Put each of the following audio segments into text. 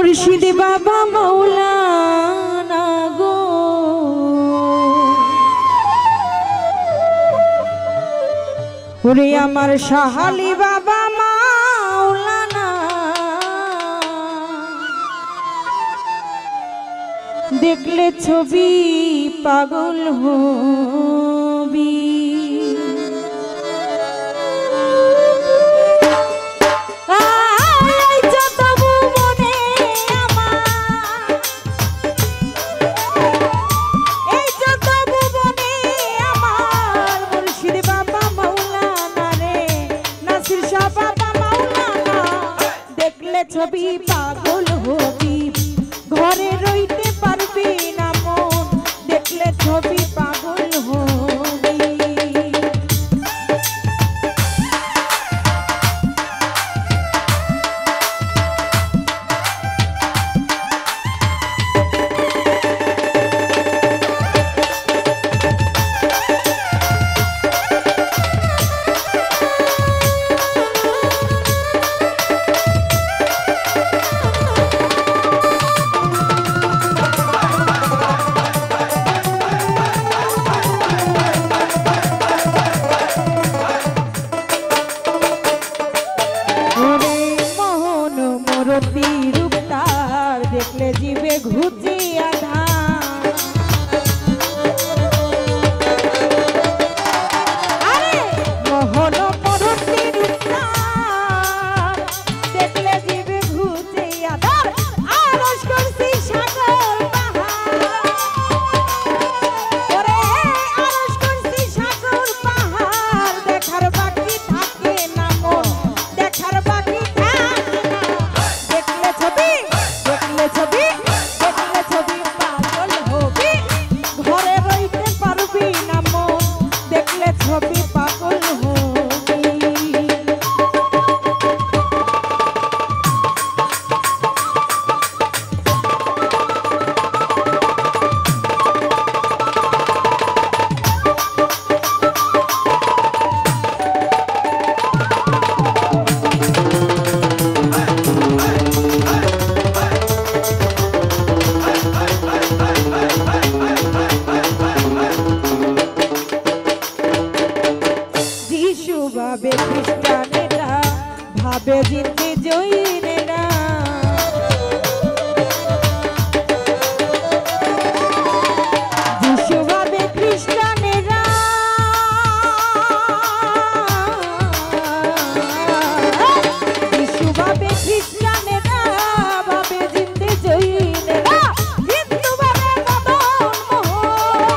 মুর্শিদ বাবা মৌলানা গো ওরে আমার শাহালি বাবা মাওলানা দেখলে ছবি পাগল হবি ছবি পাগল হবি ঘরে রইতে পারবি না মন দেখলে ছবি পাগল হবি দেখলে জীবে ঘুচিয়া মোহন মরতির দেখলে জীবে ঘুচিয়া আরশ করছি সাগর পাহাড় আরশ করছি সাগর পাহাড় দেখার বাকি থাকে না মন দেখার বাকি দেখলে ছবি পাগল হবি ঘরে রইতে পারবি না মন দেখলে ছবি পাগল হবি ভাবে খ্রিস্টানেরা ভাবে জিতে জৈনেরা যিশু ভাবে খ্রিস্টানেরা যিশু ভাবে খ্রিস্টানেরা ভাবে জিতে জৈনেরা হিন্দু ভাবে মদন মোহন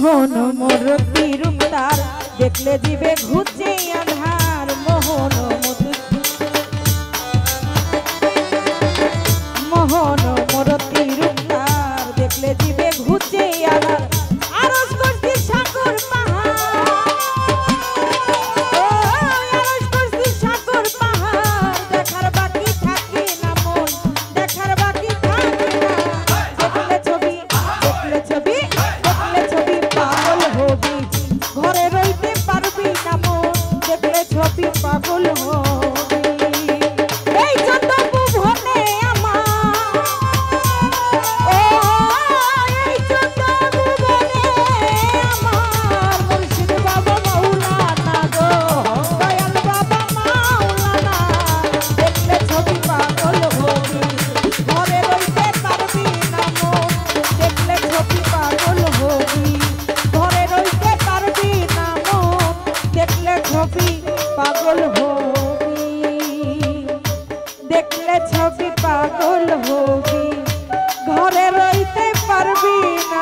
মোহন মূর্তি রূপ তার দেখলে দিবে ঘুচে আধার মোহন মোহন মূর্তি রূপ তার দেখলে দিবে ঘুচে আধার আরজ করছি সাগর পাহাড় আরজ করছি সাগর পাহাড় দেখার বাকি থাকে না মন দেখার বাকি থাকে না দেখলে ছবি পাগল হবি ঘরে রইতে পারবি না মন দেখলে ছবি পাগল হবি এই যত ভুবনে আমার এই যত ভুবনে আমার মুর্শিদ বাবা মাওলানা গো দয়াল বাবা মাওলানা দেখলে ছবি পাগল হবি ঘরে রইতে পারবি না মন দেখলে ছবি পাগল হবি ঘরে রইতে পারবি না মন দেখলে ছবি পাগল হবি দেখলে ছবি পাগল হবি ঘরে রইতে পারবি না